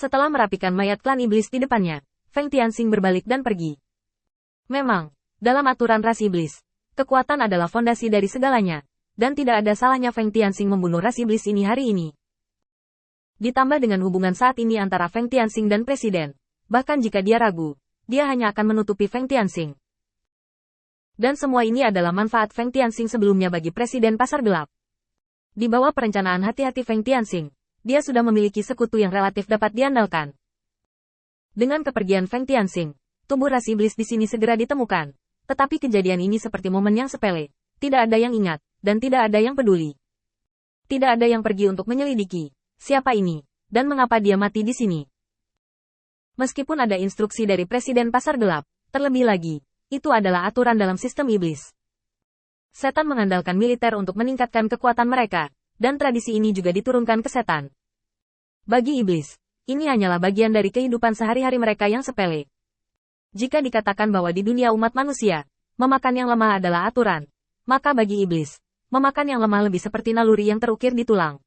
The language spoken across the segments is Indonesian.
Setelah merapikan mayat klan iblis di depannya, Feng Tianxing berbalik dan pergi. Memang, dalam aturan ras iblis, kekuatan adalah fondasi dari segalanya, dan tidak ada salahnya Feng Tianxing membunuh ras iblis ini hari ini. Ditambah dengan hubungan saat ini antara Feng Tianxing dan Presiden, bahkan jika dia ragu, dia hanya akan menutupi Feng Tianxing. Dan semua ini adalah manfaat Feng Tianxing sebelumnya bagi Presiden Pasar Gelap. Di bawah perencanaan hati-hati Feng Tianxing, dia sudah memiliki sekutu yang relatif dapat diandalkan. Dengan kepergian Feng Tianxing, tubuh ras iblis di sini segera ditemukan. Tetapi kejadian ini seperti momen yang sepele. Tidak ada yang ingat, dan tidak ada yang peduli. Tidak ada yang pergi untuk menyelidiki siapa ini, dan mengapa dia mati di sini. Meskipun ada instruksi dari Presiden Pasar Gelap, terlebih lagi, itu adalah aturan dalam sistem iblis. Setan mengandalkan militer untuk meningkatkan kekuatan mereka, dan tradisi ini juga diturunkan ke setan. Bagi iblis, ini hanyalah bagian dari kehidupan sehari-hari mereka yang sepele. Jika dikatakan bahwa di dunia umat manusia, memakan yang lemah adalah aturan, maka bagi iblis, memakan yang lemah lebih seperti naluri yang terukir di tulang.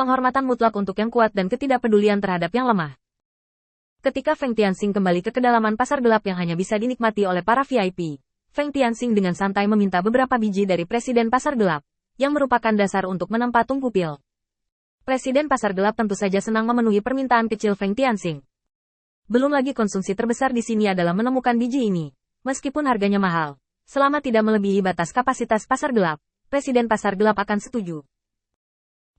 Penghormatan mutlak untuk yang kuat dan ketidakpedulian terhadap yang lemah. Ketika Feng Tianxing kembali ke kedalaman pasar gelap yang hanya bisa dinikmati oleh para VIP, Feng Tianxing dengan santai meminta beberapa biji dari Presiden Pasar Gelap, yang merupakan dasar untuk menempa tungku pil. Presiden Pasar Gelap tentu saja senang memenuhi permintaan kecil Feng Tianxing. Belum lagi konsumsi terbesar di sini adalah menemukan biji ini. Meskipun harganya mahal, selama tidak melebihi batas kapasitas Pasar Gelap, Presiden Pasar Gelap akan setuju.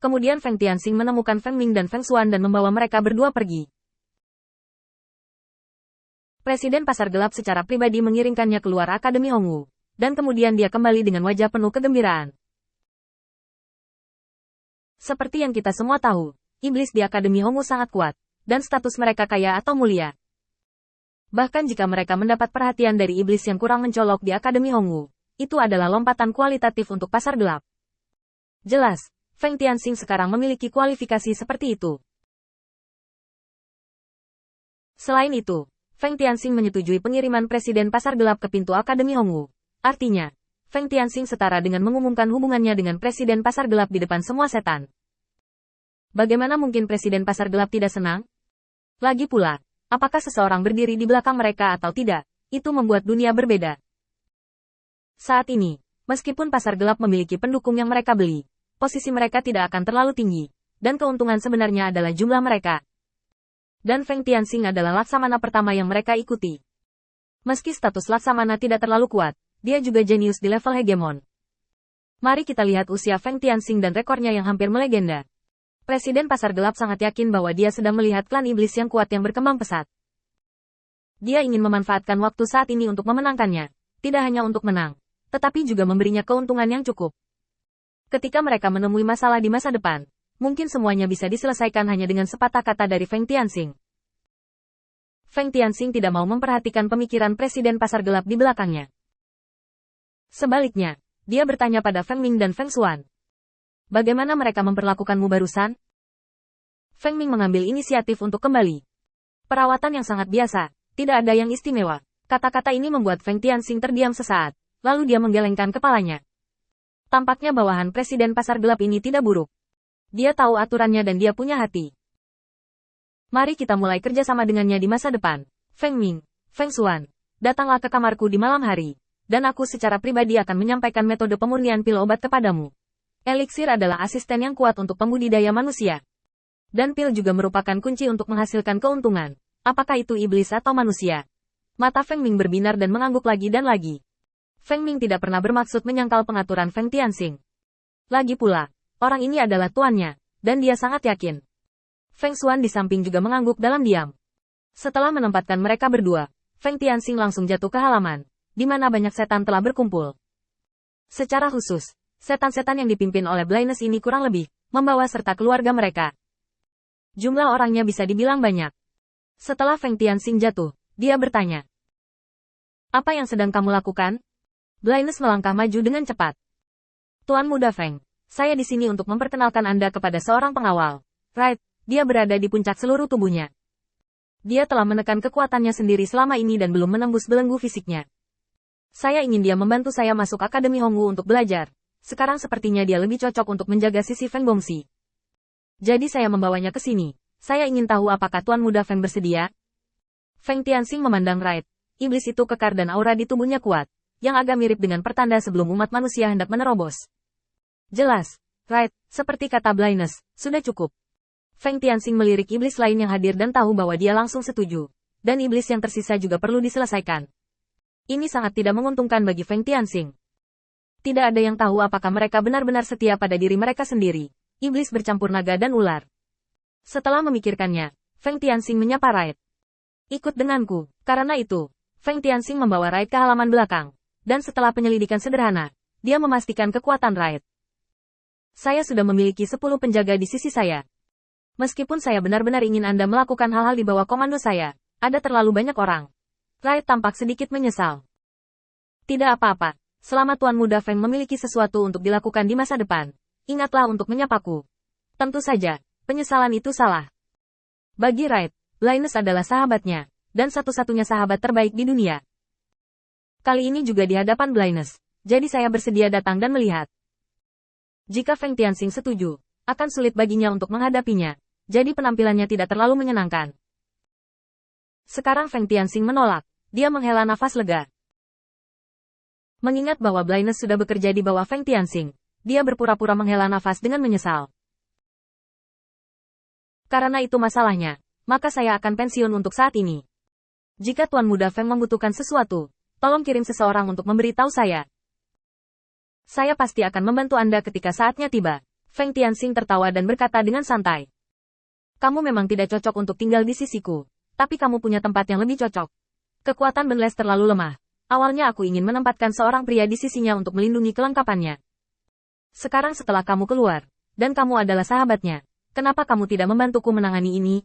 Kemudian Feng Tianxing menemukan Feng Ming dan Feng Xuan dan membawa mereka berdua pergi. Presiden Pasar Gelap secara pribadi mengiringkannya keluar Akademi Hongwu, dan kemudian dia kembali dengan wajah penuh kegembiraan. Seperti yang kita semua tahu, iblis di Akademi Hongwu sangat kuat, dan status mereka kaya atau mulia. Bahkan jika mereka mendapat perhatian dari iblis yang kurang mencolok di Akademi Hongwu, itu adalah lompatan kualitatif untuk Pasar Gelap. Jelas, Feng Tianxing sekarang memiliki kualifikasi seperti itu. Selain itu, Feng Tianxing menyetujui pengiriman Presiden Pasar Gelap ke pintu Akademi Hongwu. Artinya, Feng Tianxing setara dengan mengumumkan hubungannya dengan Presiden Pasar Gelap di depan semua setan. Bagaimana mungkin Presiden Pasar Gelap tidak senang? Lagi pula, apakah seseorang berdiri di belakang mereka atau tidak, itu membuat dunia berbeda. Saat ini, meskipun Pasar Gelap memiliki pendukung yang mereka beli, posisi mereka tidak akan terlalu tinggi, dan keuntungan sebenarnya adalah jumlah mereka. Dan Feng Tianxing adalah laksamana pertama yang mereka ikuti. Meski status laksamana tidak terlalu kuat, dia juga jenius di level hegemon. Mari kita lihat usia Feng Tianxing dan rekornya yang hampir melegenda. Presiden Pasar Gelap sangat yakin bahwa dia sedang melihat klan iblis yang kuat yang berkembang pesat. Dia ingin memanfaatkan waktu saat ini untuk memenangkannya, tidak hanya untuk menang, tetapi juga memberinya keuntungan yang cukup. Ketika mereka menemui masalah di masa depan, mungkin semuanya bisa diselesaikan hanya dengan sepatah kata dari Feng Tianxing. Feng Tianxing tidak mau memperhatikan pemikiran Presiden Pasar Gelap di belakangnya. Sebaliknya, dia bertanya pada Feng Ming dan Feng Xuan. Bagaimana mereka memperlakukanmu barusan? Feng Ming mengambil inisiatif untuk kembali. Perawatan yang sangat biasa, tidak ada yang istimewa. Kata-kata ini membuat Feng Tianxing terdiam sesaat, lalu dia menggelengkan kepalanya. Tampaknya bawahan Presiden Pasar Gelap ini tidak buruk. Dia tahu aturannya dan dia punya hati. Mari kita mulai kerjasama dengannya di masa depan. Feng Ming, Feng Xuan, datanglah ke kamarku di malam hari. Dan aku secara pribadi akan menyampaikan metode pemurnian pil obat kepadamu. Eliksir adalah asisten yang kuat untuk pembudidaya manusia. Dan pil juga merupakan kunci untuk menghasilkan keuntungan. Apakah itu iblis atau manusia? Mata Feng Ming berbinar dan mengangguk lagi dan lagi. Feng Ming tidak pernah bermaksud menyangkal pengaturan Feng Tianxing. Lagi pula, orang ini adalah tuannya, dan dia sangat yakin. Feng Xuan di samping juga mengangguk dalam diam. Setelah menempatkan mereka berdua, Feng Tianxing langsung jatuh ke halaman, di mana banyak setan telah berkumpul. Secara khusus, setan-setan yang dipimpin oleh Blindness ini kurang lebih, membawa serta keluarga mereka. Jumlah orangnya bisa dibilang banyak. Setelah Feng Tianxing jatuh, dia bertanya. Apa yang sedang kamu lakukan? Blindness melangkah maju dengan cepat. Tuan Muda Feng, saya di sini untuk memperkenalkan Anda kepada seorang pengawal. Right, dia berada di puncak seluruh tubuhnya. Dia telah menekan kekuatannya sendiri selama ini dan belum menembus belenggu fisiknya. Saya ingin dia membantu saya masuk Akademi Hongwu untuk belajar. Sekarang sepertinya dia lebih cocok untuk menjaga sisi Feng Gongxi. Jadi saya membawanya ke sini. Saya ingin tahu apakah Tuan Muda Feng bersedia? Feng Tianxing memandang Raid. Iblis itu kekar dan aura di tubuhnya kuat, yang agak mirip dengan pertanda sebelum umat manusia hendak menerobos. Jelas, Raid, seperti kata Blindness, sudah cukup. Feng Tianxing melirik iblis lain yang hadir dan tahu bahwa dia langsung setuju. Dan iblis yang tersisa juga perlu diselesaikan. Ini sangat tidak menguntungkan bagi Feng Tianxing. Tidak ada yang tahu apakah mereka benar-benar setia pada diri mereka sendiri. Iblis bercampur naga dan ular. Setelah memikirkannya, Feng Tianxing menyapa Raid. Ikut denganku. Karena itu, Feng Tianxing membawa Raid ke halaman belakang. Dan setelah penyelidikan sederhana, dia memastikan kekuatan Raid. Saya sudah memiliki 10 penjaga di sisi saya. Meskipun saya benar-benar ingin Anda melakukan hal-hal di bawah komando saya, ada terlalu banyak orang. Raid tampak sedikit menyesal. Tidak apa-apa, selama Tuan Muda Feng memiliki sesuatu untuk dilakukan di masa depan, ingatlah untuk menyapaku. Tentu saja. Penyesalan itu salah. Bagi Raid, Blindness adalah sahabatnya, dan satu-satunya sahabat terbaik di dunia. Kali ini juga di hadapan Blindness, jadi saya bersedia datang dan melihat. Jika Feng Tianxing setuju, akan sulit baginya untuk menghadapinya, jadi penampilannya tidak terlalu menyenangkan. Sekarang Feng Tianxing menolak, dia menghela nafas lega. Mengingat bahwa Blindness sudah bekerja di bawah Feng Tianxing, dia berpura-pura menghela nafas dengan menyesal. Karena itu masalahnya, maka saya akan pensiun untuk saat ini. Jika Tuan Muda Feng membutuhkan sesuatu, tolong kirim seseorang untuk memberitahu saya. Saya pasti akan membantu Anda ketika saatnya tiba. Feng Tianxing tertawa dan berkata dengan santai. Kamu memang tidak cocok untuk tinggal di sisiku, tapi kamu punya tempat yang lebih cocok. Kekuatan Benles terlalu lemah. Awalnya aku ingin menempatkan seorang pria di sisinya untuk melindungi kelengkapannya. Sekarang setelah kamu keluar, dan kamu adalah sahabatnya, kenapa kamu tidak membantuku menangani ini?